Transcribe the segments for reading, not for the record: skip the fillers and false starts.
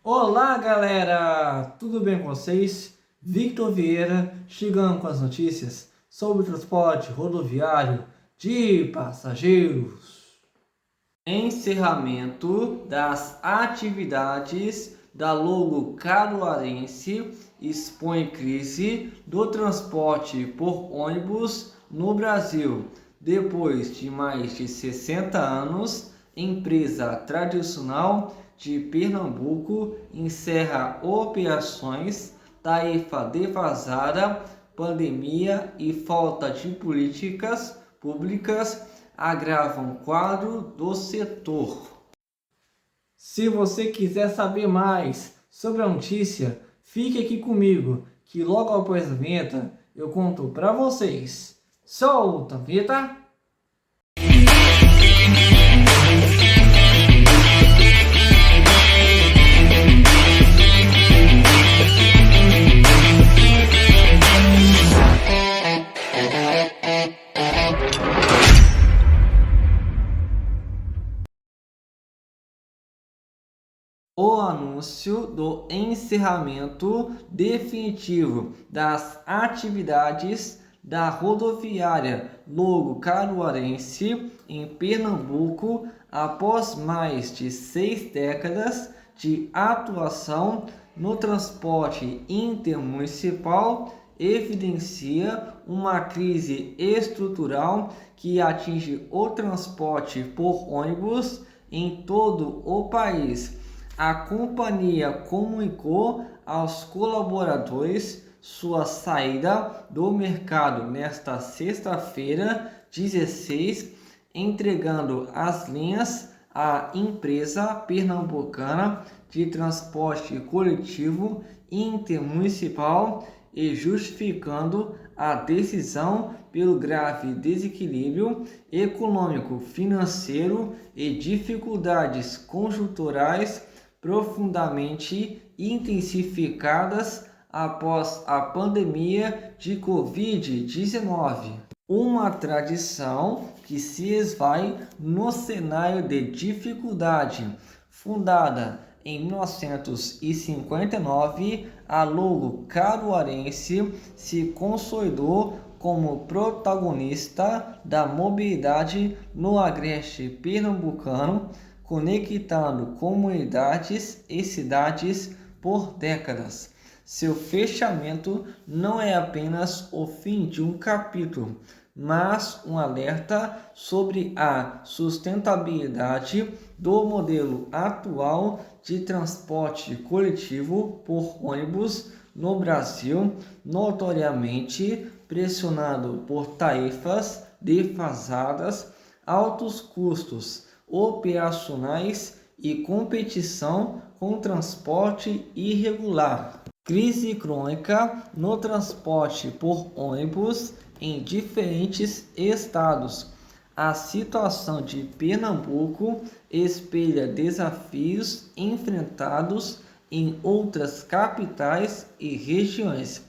Olá, galera! Tudo bem com vocês? Victor Vieira chegando com as notícias sobre o transporte rodoviário de passageiros. Encerramento das atividades da Logo Caruarense expõe crise do transporte por ônibus no Brasil. Depois de mais de 60 anos, empresa tradicional de Pernambuco encerra operações, tarifa defasada, pandemia e falta de políticas públicas agravam o quadro do setor. Se você quiser saber mais sobre a notícia, fique aqui comigo, que logo após a vinheta eu conto para vocês. Solta a vinheta! O anúncio do encerramento definitivo das atividades da rodoviária Logo Caruarense em Pernambuco, após mais de 6 décadas de atuação no transporte intermunicipal, evidencia uma crise estrutural que atinge o transporte por ônibus em todo o país. A companhia comunicou aos colaboradores sua saída do mercado nesta sexta-feira, 16, entregando as linhas à empresa pernambucana de transporte coletivo intermunicipal e justificando a decisão pelo grave desequilíbrio econômico-financeiro e dificuldades conjunturais profundamente intensificadas após a pandemia de Covid-19. Uma tradição que se esvai no cenário de dificuldade. Fundada em 1959, a Logo Caruarense se consolidou como protagonista da mobilidade no agreste pernambucano, conectando comunidades e cidades por décadas. Seu fechamento não é apenas o fim de um capítulo, mas um alerta sobre a sustentabilidade do modelo atual de transporte coletivo por ônibus no Brasil, notoriamente pressionado por tarifas defasadas, altos custos operacionais e competição com transporte irregular. Crise crônica no transporte por ônibus em diferentes estados. A situação de Pernambuco espelha desafios enfrentados em outras capitais e regiões.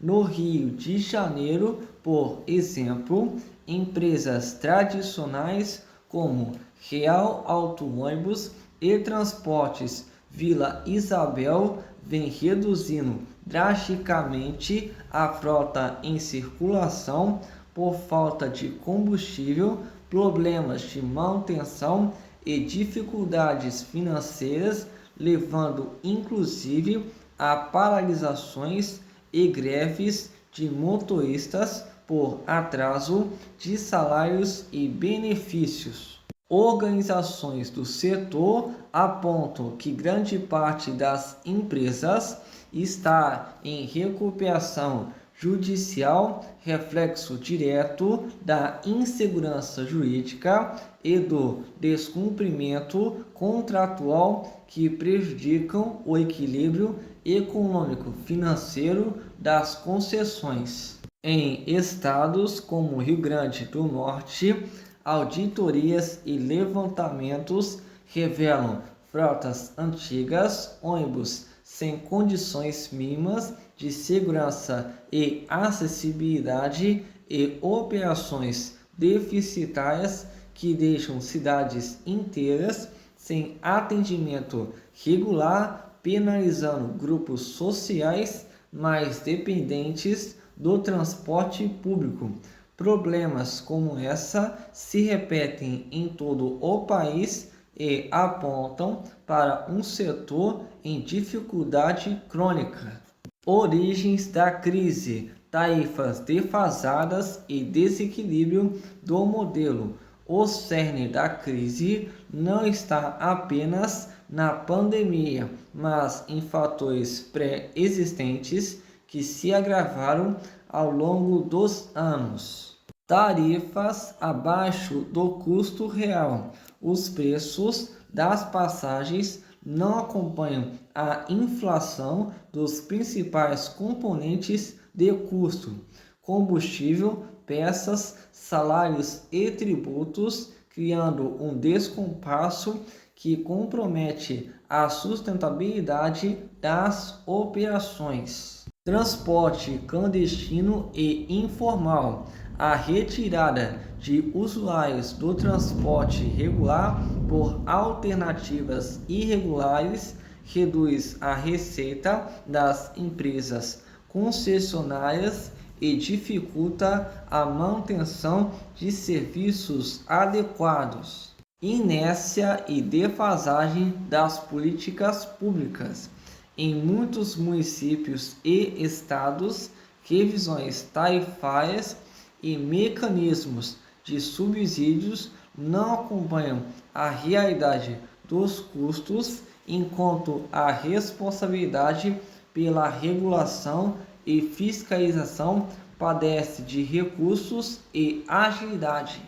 No Rio de Janeiro, por exemplo, empresas tradicionais como Real Auto Ônibus e Transportes Vila Isabel vem reduzindo drasticamente a frota em circulação por falta de combustível, problemas de manutenção e dificuldades financeiras, levando inclusive a paralisações e greves de motoristas por atraso de salários e benefícios. Organizações do setor apontam que grande parte das empresas está em recuperação judicial, reflexo direto da insegurança jurídica e do descumprimento contratual que prejudicam o equilíbrio econômico-financeiro das concessões. Em estados como Rio Grande do Norte, auditorias e levantamentos revelam frotas antigas, ônibus sem condições mínimas de segurança e acessibilidade e operações deficitárias que deixam cidades inteiras sem atendimento regular penalizando grupos sociais mais dependentes do transporte público. Problemas como essa se repetem em todo o país e apontam para um setor em dificuldade crônica. Origens da crise: tarifas defasadas e desequilíbrio do modelo. O cerne da crise não está apenas na pandemia, mas em fatores pré-existentes que se agravaram ao longo dos anos. Tarifas abaixo do custo real. Os preços das passagens não acompanham a inflação dos principais componentes de custo: combustível, peças, salários e tributos, criando um descompasso que compromete a sustentabilidade das operações. Transporte clandestino e informal. A retirada de usuários do transporte regular por alternativas irregulares reduz a receita das empresas concessionárias e dificulta a manutenção de serviços adequados. Inércia e defasagem das políticas públicas. Em muitos municípios e estados, revisões tarifárias e mecanismos de subsídios não acompanham a realidade dos custos, enquanto a responsabilidade pela regulação e fiscalização padece de recursos e agilidade.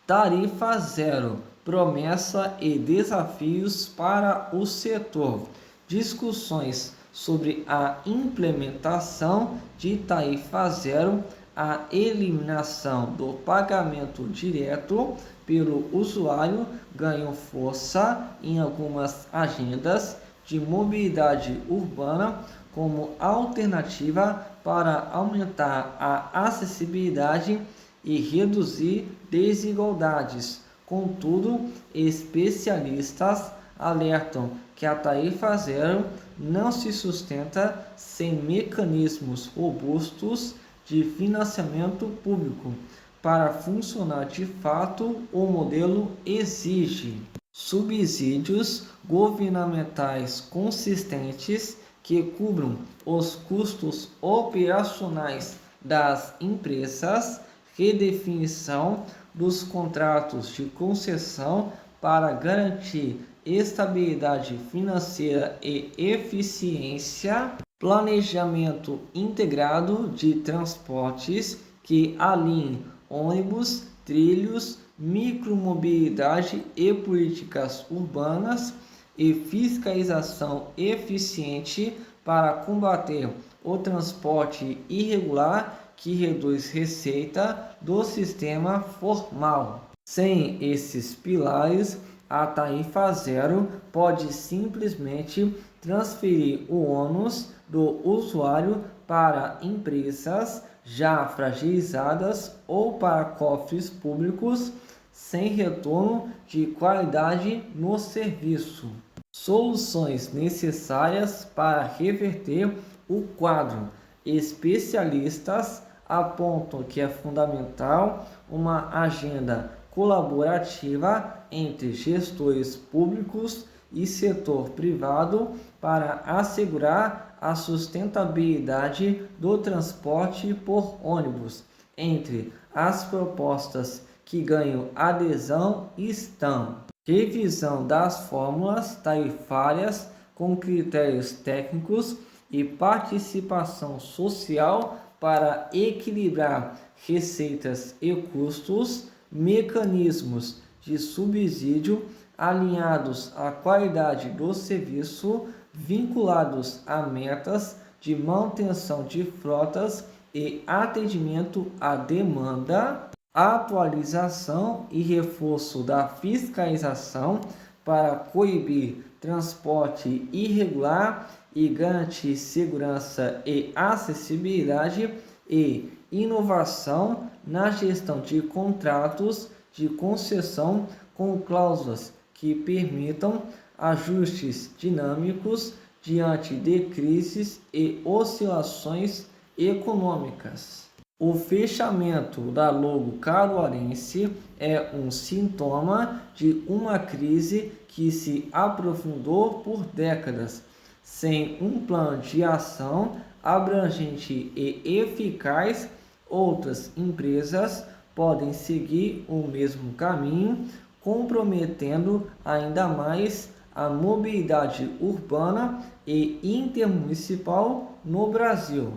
Tarifa zero: promessa e desafios para o setor. Discussões sobre a implementação de tarifa zero, a eliminação do pagamento direto pelo usuário ganham força em algumas agendas de mobilidade urbana como alternativa para aumentar a acessibilidade e reduzir desigualdades. Contudo, especialistas alertam que a tarifa zero não se sustenta sem mecanismos robustos de financiamento público. Para funcionar de fato, o modelo exige subsídios governamentais consistentes que cubram os custos operacionais das empresas, redefinição dos contratos de concessão para garantir estabilidade financeira e eficiência, planejamento integrado de transportes que alinhe ônibus, trilhos, micromobilidade e políticas urbanas e fiscalização eficiente para combater o transporte irregular que reduz receita do sistema formal. Sem esses pilares, a tarifa zero pode simplesmente transferir o ônus do usuário para empresas já fragilizadas ou para cofres públicos sem retorno de qualidade no serviço. Soluções necessárias para reverter o quadro. Especialistas apontam que é fundamental uma agenda colaborativa entre gestores públicos e setor privado para assegurar a sustentabilidade do transporte por ônibus. Entre as propostas que ganham adesão estão: revisão das fórmulas tarifárias com critérios técnicos e participação social para equilibrar receitas e custos, mecanismos de subsídio alinhados à qualidade do serviço, vinculados a metas de manutenção de frotas e atendimento à demanda, atualização e reforço da fiscalização para coibir transporte irregular e garantir segurança e acessibilidade, e inovação na gestão de contratos de concessão com cláusulas que permitam ajustes dinâmicos diante de crises e oscilações econômicas. O fechamento da Logo Caruarense é um sintoma de uma crise que se aprofundou por décadas, sem um plano de ação abrangente e eficaz. Outras empresas podem seguir o mesmo caminho, comprometendo ainda mais a mobilidade urbana e intermunicipal no Brasil.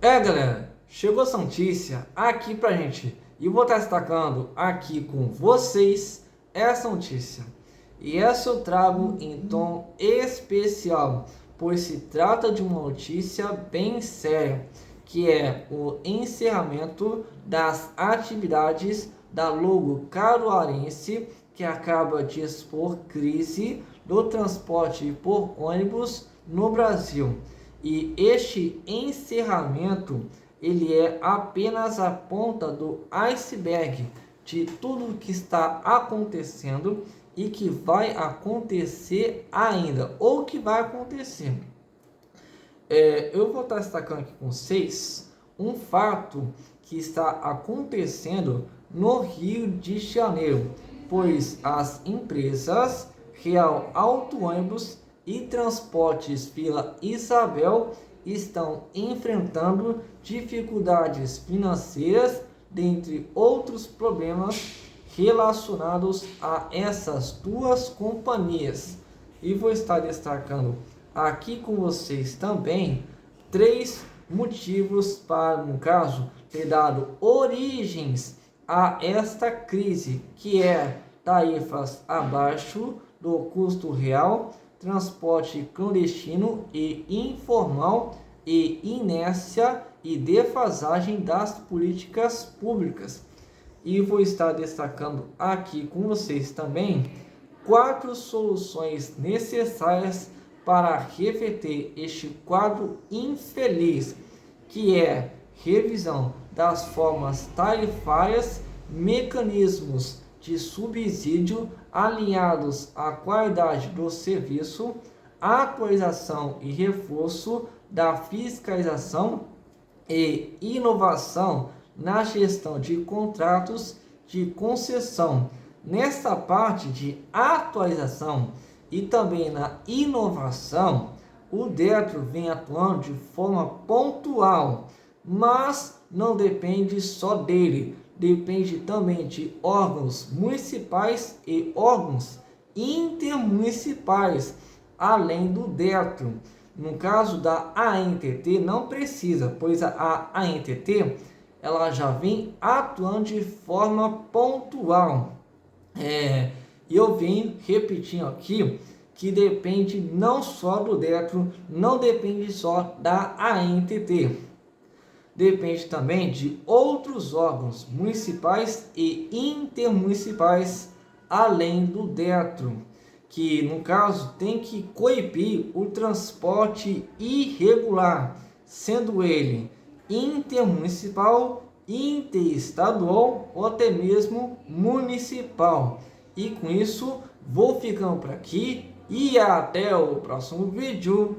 Galera, chegou essa notícia aqui pra gente e eu vou estar destacando aqui com vocês essa notícia. E essa eu trago em tom especial, pois se trata de uma notícia bem séria, que é o encerramento das atividades da Logo Caruarense, que acaba de expor crise do transporte por ônibus no Brasil. E este encerramento, ele é apenas a ponta do iceberg de tudo que está acontecendo e que vai acontecer ainda, ou que vai acontecer. Eu vou estar destacando aqui com vocês um fato que está acontecendo no Rio de Janeiro, pois as empresas Real Auto Ônibus e Transportes Vila Isabel estão enfrentando dificuldades financeiras, dentre outros problemas relacionados a essas duas companhias. E vou estar destacando aqui com vocês também 3 motivos para, no caso, ter dado origens a esta crise, que é tarifas abaixo do custo real, transporte clandestino e informal e inércia e defasagem das políticas públicas. E vou estar destacando aqui com vocês também 4 soluções necessárias para reverter este quadro infeliz, que é revisão das formas tarifárias, mecanismos de subsídio alinhados à qualidade do serviço, atualização e reforço da fiscalização e inovação na gestão de contratos de concessão. Nesta parte de atualização e também na inovação, o Detro vem atuando de forma pontual, mas não depende só dele, depende também de órgãos municipais e órgãos intermunicipais, além do Detro. No caso da ANTT não precisa, pois a ANTT ela já vem atuando de forma pontual. E eu venho repetindo aqui que depende não só do Detro, não depende só da ANTT. Depende também de outros órgãos municipais e intermunicipais, além do Detro, que no caso tem que coibir o transporte irregular, sendo ele intermunicipal, interestadual ou até mesmo municipal. E com isso vou ficando por aqui e até o próximo vídeo.